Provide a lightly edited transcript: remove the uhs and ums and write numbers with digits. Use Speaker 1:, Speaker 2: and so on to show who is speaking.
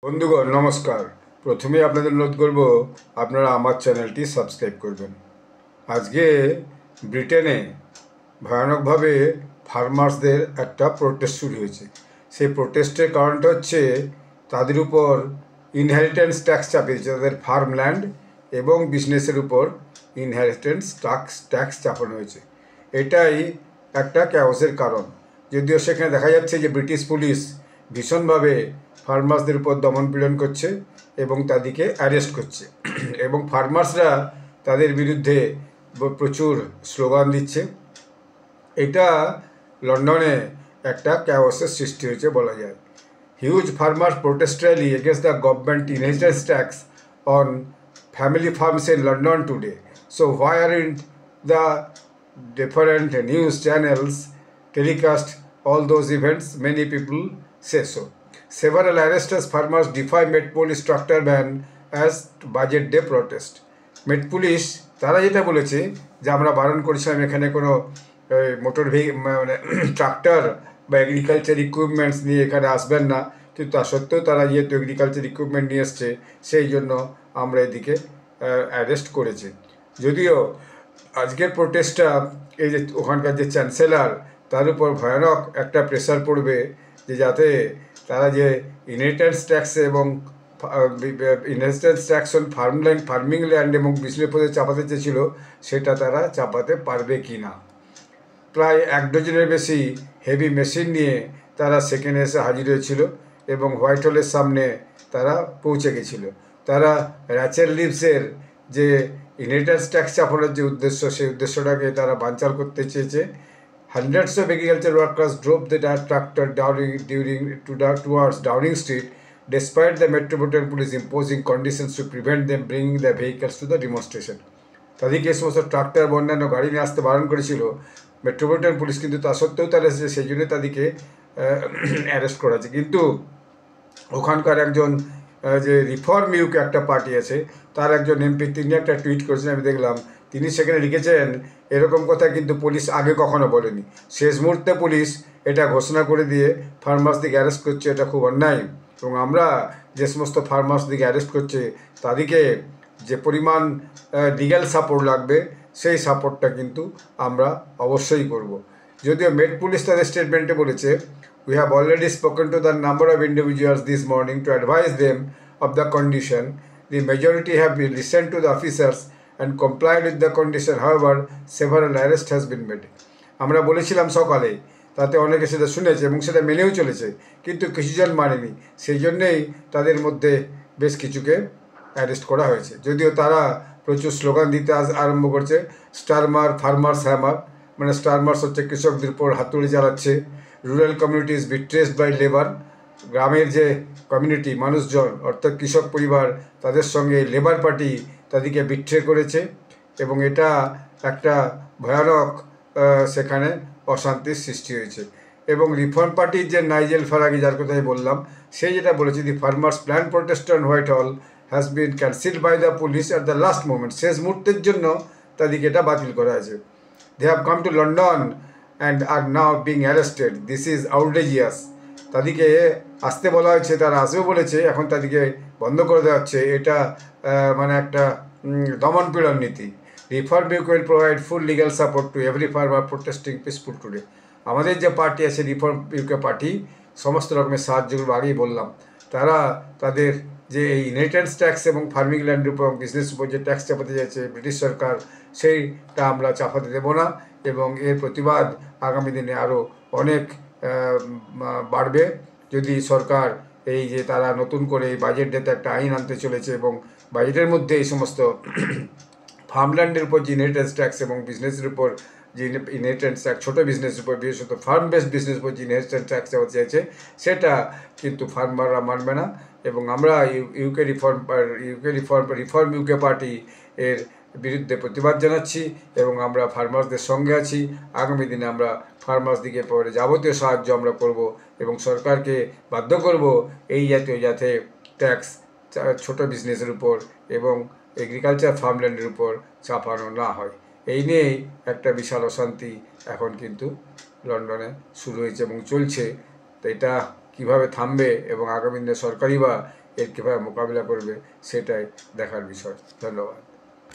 Speaker 1: বন্ধুগণ নমস্কার। প্রথমেই আপনাদের অনুরোধ করব আপনারা আমার চ্যানেলটি সাবস্ক্রাইব করবেন। আজকে ব্রিটেনে ভয়ানকভাবে ফার্মার্সদের একটা প্রোটেস্ট শুরু হয়েছে। সেই প্রোটেস্টের কারণটা হচ্ছে তাদের উপর ইনহেরিটেন্স ট্যাক্স চাপিয়েছে, তাদের ফার্মল্যান্ড এবং বিজনেসের উপর ইনহেরিটেন্স ট্যাক্স চাপানো হয়েছে। এটাই একটা ক্যাওসের কারণ। যদিও সেখানে দেখা যাচ্ছে যে ব্রিটিশ পুলিশ ভীষণভাবে ফার্মার্সদের উপর দমনপীড়ন করছে এবং তাদেরকে অ্যারেস্ট করছে এবং ফার্মার্সরা তাদের বিরুদ্ধে প্রচুর স্লোগান দিচ্ছে। এটা লন্ডনে একটা ক্যাওসের সৃষ্টি হয়েছে বলা যায়। Huge farmers protest rally against the government inheritance tax on family farms in London today. So why aren't the different news channels telecast all those events? Many people say so. Several arrested farmers defy Met Police tractor ban as budget day protest. Met Police তারা যেটা বলেছে যে আমরা বারণ করেছিলাম এখানে কোনো motor মানে ট্রাক্টর বা এগ্রিকালচার ইকুইপমেন্টস নিয়ে এখানে আসবেন না, কিন্তু তা সত্ত্বেও তারা যেহেতু এগ্রিকালচার ইকুইপমেন্ট নিয়ে এসছে সেই জন্য আমরা এদিকে অ্যারেস্ট করেছি। যদিও আজকের প্রোটেস্টটা এই যে ওখানকার যে চ্যান্সেলর তার উপর ভয়ানক একটা প্রেসার পড়বে যে যাতে তারা যে ইনহেরিটেন্স ট্যাক্স এবং inheritance tax on farming land এবং বিজনেস পথে চাপাতে চেয়েছিল সেটা তারা চাপাতে পারবে কি না। প্রায় 1 ডজনের বেশি হেভি মেশিন নিয়ে তারা সেখানে এসে হাজির হয়েছিল এবং হোয়াইট হলের সামনে তারা পৌঁছে গেছিল। তারা র্যাচেল লিভসের যে ইনহেরিটেন্স ট্যাক্স চাপানোর যে উদ্দেশ্য সেই উদ্দেশ্যটাকে তারা বানচাল করতে চেয়েছে। Hundreds of agriculture workers drove the tractor towards Downing Street despite the Metropolitan Police imposing conditions to prevent them bringing their vehicles to the demonstration. তাদেরকে এই সমস্ত ট্রাক্টর বা অন্যান্য গাড়ি নিয়ে আসতে বারণ করেছিল মেট্রোপলিটন পুলিশ, কিন্তু তা সত্ত্বেও তারা এসেছে, সেই জন্য তাদেরকে অ্যারেস্ট করা হয়েছে। কিন্তু ওখানকার একজন যে রিফর্ম ইউকে একটা পার্টি আছে তার একজন এমপি তিনি একটা টুইট করেছেন, আমি দেখলাম। তিনি সেখানে লিখেছেন এরকম কথা কিন্তু পুলিশ আগে কখনো বলেনি। শেষ মুহূর্তে পুলিশ এটা ঘোষণা করে দিয়ে ফার্মার্সদিকে অ্যারেস্ট করছে, এটা খুব অন্যায়। এবং আমরা যে সমস্ত ফার্মার্সদিকে অ্যারেস্ট করছে তাদেরকে যে পরিমাণ লিগ্যাল সাপোর্ট লাগবে সেই সাপোর্টটা কিন্তু আমরা অবশ্যই করব। যদিও মেট পুলিশ তাদের স্টেটমেন্টে বলেছে, we have already spoken to the number of individuals this morning to advise them of the condition. The majority have been listened to the officers and complied with the condition. However, several arrests has been made. আমরা বলেছিলাম সকালে, তাতে অনেকে সেটা শুনেছে এবং সেটা মেনেও চলেছে, কিন্তু কিছুজন মানেনি। সেই জন্যেই তাদের মধ্যে বেশ কিছুকে অ্যারেস্ট করা হয়েছে। যদিও তারা প্রচুর স্লোগান দিতে আরম্ভ করছে। স্টারমার ফার্মার্স হ্যামার, মানে স্টারমার্স হচ্ছে কৃষকদের উপর হাতুড়ি চালাচ্ছে। রুরাল কমিউনিটিজ বিট্রেসড বাই লেবার, গ্রামের যে কমিউনিটি মানুষজন অর্থাৎ কৃষক পরিবার তাদের সঙ্গে লেবার পার্টি তাদেরকে বিট্রে করেছে এবং এটা একটা ভয়ানক সেখানে অশান্তির সৃষ্টি হয়েছে। এবং রিফর্ম পার্টির যে নাইজেল ফারাগি, যার কথাই বললাম, সেই যেটা বলেছে, the farmers plan protest on Whitehall has been cancelled by the police at the last moment. শেষ মুহূর্তের জন্য তাদেরকে এটা বাতিল করা হয়েছে। They have come to London and are now being arrested. This is outrageous. তাদেরকে আসতে বলা হয়েছে, তারা আসবে বলেছে, এখন তাদেরকে বন্ধ করে দেওয়া হচ্ছে। এটা মানে একটা দমনপীড়ন নীতি। Reform UK will provide full legal support to every farmer protesting peaceful today. আমাদের যে পার্টি আছে রিফর্ম ইউকে পার্টি, সমস্ত রকমের সাহায্যগুলো আগেই বললাম। তারা তাদের যে এই ইনহেরিটেন্স ট্যাক্স এবং ফার্মিং ল্যান্ডের উপর বিজনেস উপর যে ট্যাক্স চাপাতে যাচ্ছে ব্রিটিশ সরকার, সেইটা আমরা চাপাতে দেবো না এবং এর প্রতিবাদ আগামী দিনে আরও অনেক বাড়বে যদি সরকার এই যে তারা নতুন করে এই বাজেট ডেতে একটা আইন আনতে চলেছে এবং বাজেটের মধ্যে এই সমস্ত ফার্মল্যান্ডের উপর যে ইনহেরিটেন্স ট্যাক্স এবং বিজনেসের উপর যে ইনহেরিটেন্স ট্যাক্স, ছোটো বিজনেসের উপর, বিশেষত ফার্ম বেসড বিজনেস উপর যে ইনহেরিটেন্স ট্যাক্স চাপাতে চাইছে সেটা কিন্তু ফার্মাররা মানবে না। এবং আমরা রিফর্ম ইউকে পার্টি এর বিরুদ্ধে প্রতিবাদ জানাচ্ছি এবং আমরা ফার্মার্সদের সঙ্গে আছি। আগামী দিনে আমরা ফার্মার্সদিকে পরে যাবতীয় সাহায্য আমরা করব এবং সরকারকে বাধ্য করব এই জাতীয় যাতে ট্যাক্স ছোটো বিজনেসের উপর এবং এগ্রিকালচার ফার্মল্যান্ডের উপর চাপানো না হয়। এই নিয়েই একটা বিশাল অশান্তি এখন কিন্তু লন্ডনে শুরু হয়েছে এবং চলছে। তো এটা কীভাবে থামবে এবং আগামী দিনে সরকারই বা এর কীভাবে মোকাবিলা করবে সেটাই দেখার বিষয়। ধন্যবাদ।